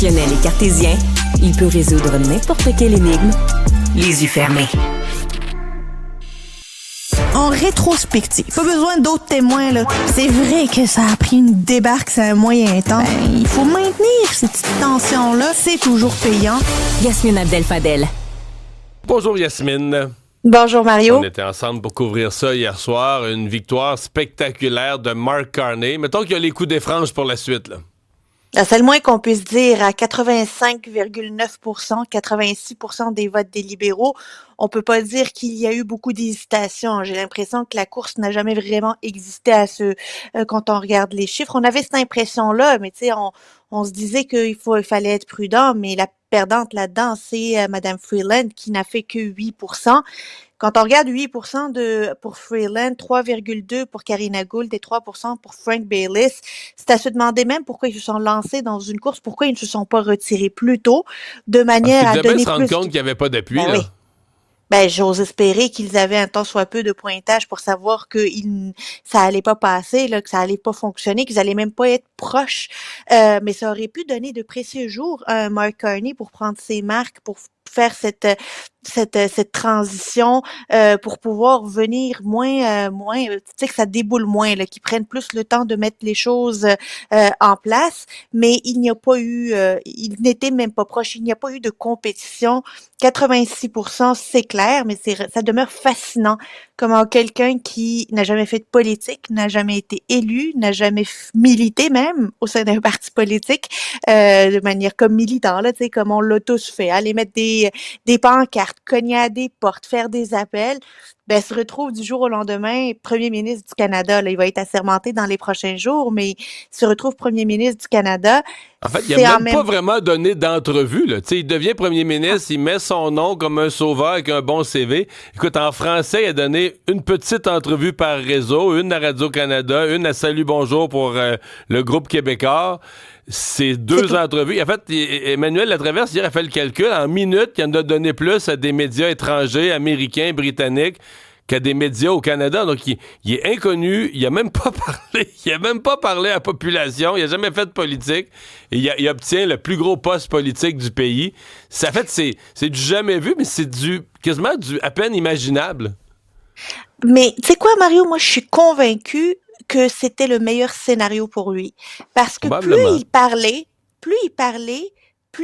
Rationnel et cartésien, il peut résoudre n'importe quelle énigme, les yeux fermés. En rétrospective, pas besoin d'autres témoins, là. C'est vrai que ça a pris une débarque, c'est un moyen temps. Il faut maintenir cette petite tension-là, c'est toujours payant. Yasmine Abdel-Fadel. Bonjour Yasmine. Bonjour Mario. On était ensemble pour couvrir ça hier soir. Une victoire spectaculaire de Mark Carney. Mettons qu'il y a les coups des franges pour la suite, là. C'est le moins qu'on puisse dire. À 85,9%, 86% des votes des libéraux, on peut pas dire qu'il y a eu beaucoup d'hésitation. J'ai l'impression que la course n'a jamais vraiment existé quand on regarde les chiffres. On avait cette impression-là, mais tu sais, on se disait il fallait être prudent, mais la perdante là-dedans, c'est Madame Freeland qui n'a fait que 8%. Quand on regarde 8% pour Freeland, 3,2% pour Karina Gould et 3% pour Frank Baylis, c'est à se demander même pourquoi ils se sont lancés dans une course, pourquoi ils ne se sont pas retirés plus tôt, de manière à donner plus... se rendre compte qu'il n'y avait pas d'appui, là. Oui. J'ose espérer qu'ils avaient un tant soit peu de pointage pour savoir que ça allait pas passer, là, que ça allait pas fonctionner, qu'ils allaient même pas être proches. Mais ça aurait pu donner de précieux jours à Mark Carney pour prendre ses marques, pour faire cette transition, pour pouvoir venir moins, tu sais, que ça déboule moins, là, qu'ils prennent plus le temps de mettre les choses en place. Mais il n'y a pas eu, il n'était même pas proche, il n'y a pas eu de compétition. 86%, c'est clair, mais ça demeure fascinant comment quelqu'un qui n'a jamais fait de politique, n'a jamais été élu, n'a jamais milité même au sein d'un parti politique, de manière comme militant, là, tu sais, comme on l'a tous fait, aller mettre des pancartes, cogner à des portes, faire des appels, se retrouve du jour au lendemain premier ministre du Canada. Là, il va être assermenté dans les prochains jours, mais il se retrouve premier ministre du Canada. En fait, il n'a même pas vraiment donné d'entrevue, là. Tu sais, il devient premier ministre, il met son nom comme un sauveur avec un bon CV. Écoute, en français, il a donné une petite entrevue par réseau, une à Radio-Canada, une à Salut Bonjour pour le groupe québécois. C'est deux entrevues. En fait, Emmanuel Latraverse, hier, a fait le calcul. En minutes, il en a donné plus à des médias étrangers, américains, britanniques, qu'à des médias au Canada. Donc, il est inconnu. Il a même pas parlé. Il a même pas parlé à la population. Il a jamais fait de politique. Et il obtient le plus gros poste politique du pays. Ça fait, c'est du jamais vu, mais c'est quasiment du à peine imaginable. Mais, tu sais quoi, Mario? Moi, je suis convaincue que c'était le meilleur scénario pour lui. Parce que plus il parlait, plus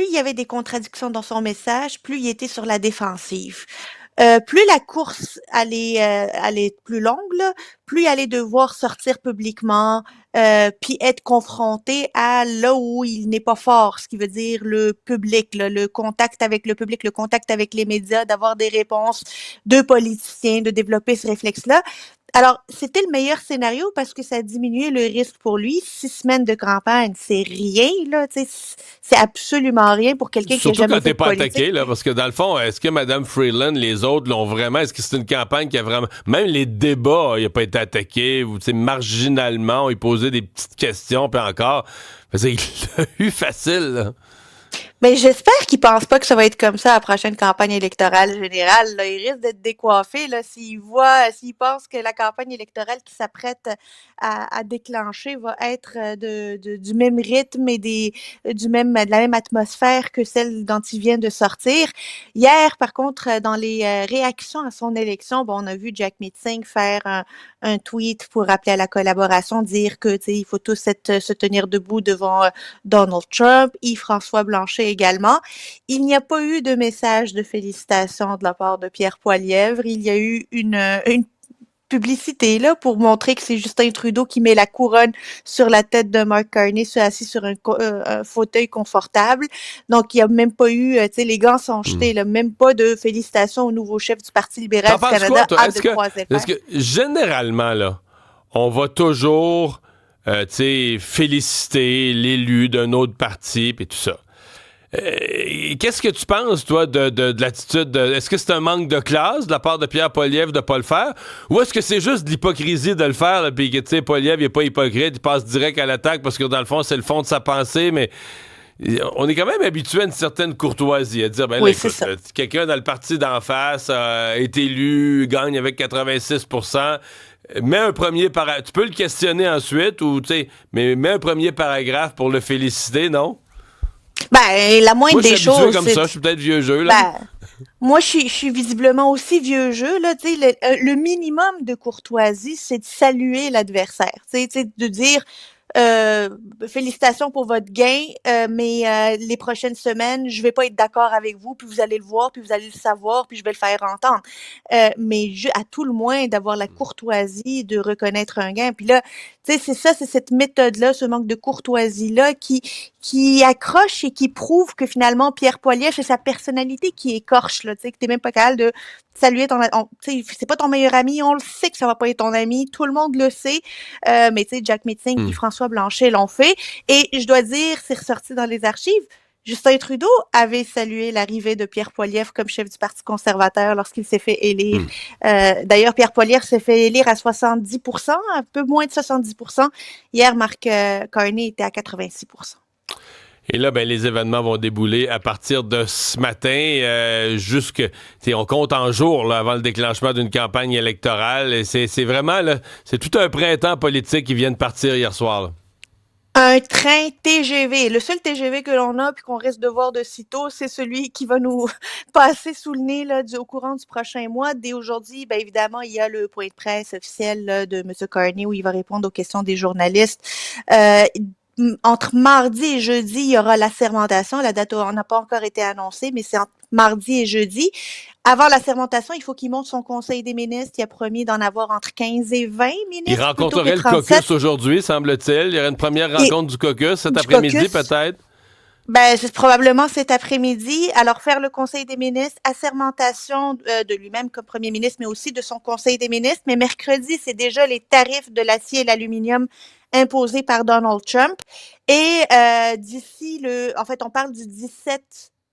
il y avait des contradictions dans son message, plus il était sur la défensive. Plus la course allait être plus longue, là, plus il allait devoir sortir publiquement, puis être confronté à là où il n'est pas fort, ce qui veut dire le public, là, le contact avec le public, le contact avec les médias, d'avoir des réponses de politiciens, de développer ce réflexe-là. Alors, c'était le meilleur scénario parce que ça diminuait le risque pour lui. 6 semaines de campagne, c'est rien, là, tu sais, c'est absolument rien pour quelqu'un qui a jamais fait de politique. Surtout quand t'es pas attaqué, là, parce que dans le fond, est-ce que Mme Freeland, les autres l'ont vraiment, est-ce que c'est une campagne qui a vraiment, même les débats, il n'a pas été attaqué, ou, tu sais, marginalement, il posait des petites questions, puis encore, il l'a eu facile, là. Mais j'espère qu'il pense pas que ça va être comme ça à la prochaine campagne électorale générale, là. Il risque d'être décoiffé, là, s'il pense que la campagne électorale qui s'apprête à déclencher va être du même rythme et de la même atmosphère que celle dont il vient de sortir. Hier, par contre, dans les réactions à son élection, on a vu Jack Meeting faire un tweet pour rappeler à la collaboration, dire que, tu sais, il faut tous se tenir debout devant Donald Trump, Yves-François Blanchet également. Il n'y a pas eu de message de félicitations de la part de Pierre Poilievre. Il y a eu une publicité là pour montrer que c'est Justin Trudeau qui met la couronne sur la tête de Mark Carney, assis sur un fauteuil confortable. Donc, il n'y a même pas eu, tu sais, les gants sont jetés, là, même pas de félicitations au nouveau chef du Parti libéral du Canada, Est-ce que, généralement, là, on va toujours, tu sais, féliciter l'élu d'un autre parti, puis tout ça. Qu'est-ce que tu penses, toi, de l'attitude? Est-ce que c'est un manque de classe de la part de Pierre Poilievre de ne pas le faire? Ou est-ce que c'est juste de l'hypocrisie de le faire? Puis que, tu sais, Poilievre, il n'est pas hypocrite, il passe direct à l'attaque parce que, dans le fond, c'est le fond de sa pensée, mais on est quand même habitué à une certaine courtoisie, à dire, oui, là, écoute, quelqu'un dans le parti d'en face est élu, gagne avec 86%. Mets un premier paragraphe. Tu peux le questionner ensuite, ou, tu sais, mais mets un premier paragraphe pour le féliciter, non? Ben, la moindre Moi, je des suis habitué choses, comme ça. Je suis peut-être vieux jeu, là. ben, moi, je suis visiblement aussi vieux jeu, là, tu sais, le minimum de courtoisie, c'est de saluer l'adversaire, tu sais, de dire, euh, félicitations pour votre gain, mais les prochaines semaines, je vais pas être d'accord avec vous, puis vous allez le voir, puis vous allez le savoir, puis je vais le faire entendre. Mais à tout le moins, d'avoir la courtoisie de reconnaître un gain. Puis là, tu sais, c'est ça, c'est cette méthode-là, ce manque de courtoisie-là qui accroche et qui prouve que finalement, Pierre Poilievre, c'est sa personnalité qui écorche, là, tu sais, que t'es même pas capable de saluer tu sais, c'est pas ton meilleur ami, on le sait que ça va pas être ton ami, tout le monde le sait, mais tu sais, Jack Meeting puis François Blanchet l'ont fait, et je dois dire, c'est ressorti dans les archives, Justin Trudeau avait salué l'arrivée de Pierre Poilievre comme chef du Parti conservateur lorsqu'il s'est fait élire. D'ailleurs, Pierre Poilievre s'est fait élire à 70%, un peu moins de 70%. Hier, Marc Carney était à 86%. Et là, ben, les événements vont débouler à partir de ce matin on compte en jours là, avant le déclenchement d'une campagne électorale. Et c'est vraiment, là, c'est tout un printemps politique qui vient de partir hier soir, là. Un train TGV. Le seul TGV que l'on a puis qu'on risque de voir de sitôt, c'est celui qui va nous passer sous le nez là, au courant du prochain mois. Dès aujourd'hui, bien évidemment, il y a le point de presse officiel là, de M. Carney où il va répondre aux questions des journalistes. Entre mardi et jeudi, il y aura l'assermentation. La date n'a pas encore été annoncée, mais c'est entre mardi et jeudi. Avant l'assermentation, il faut qu'il monte son conseil des ministres. Il a promis d'en avoir entre 15 et 20 Il ministres plutôt que rencontrerait le 37. caucus aujourd'hui, semble-t-il. Il y aurait une première Et rencontre du caucus cet du après-midi, caucus, peut-être. ben, c'est probablement cet après-midi. Alors, faire le conseil des ministres, assermentation de lui-même comme premier ministre, mais aussi de son conseil des ministres. Mais mercredi, c'est déjà les tarifs de l'acier et l'aluminium imposés par Donald Trump. Et en fait, on parle du 17,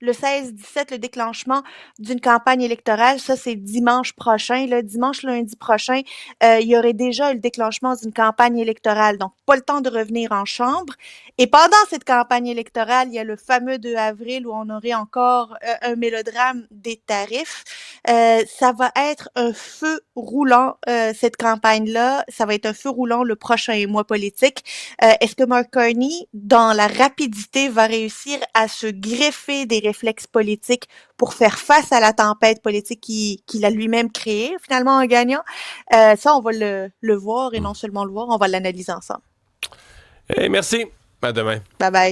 le 16-17, le déclenchement d'une campagne électorale. Ça, c'est dimanche prochain. Là, dimanche, lundi prochain, il y aurait déjà le déclenchement d'une campagne électorale. Donc, pas le temps de revenir en chambre. Et pendant cette campagne électorale, il y a le fameux 2 avril où on aurait encore un mélodrame des tarifs. Ça va être un feu roulant, cette campagne-là. Ça va être un feu roulant le prochain mois politique. Est-ce que Mark Carney, dans la rapidité, va réussir à se greffer des réflexes politiques pour faire face à la tempête politique qu'il a lui-même créée, finalement, en gagnant? Ça, on va le voir, et non seulement le voir, on va l'analyser ensemble. Hey, merci. À demain. Bye bye.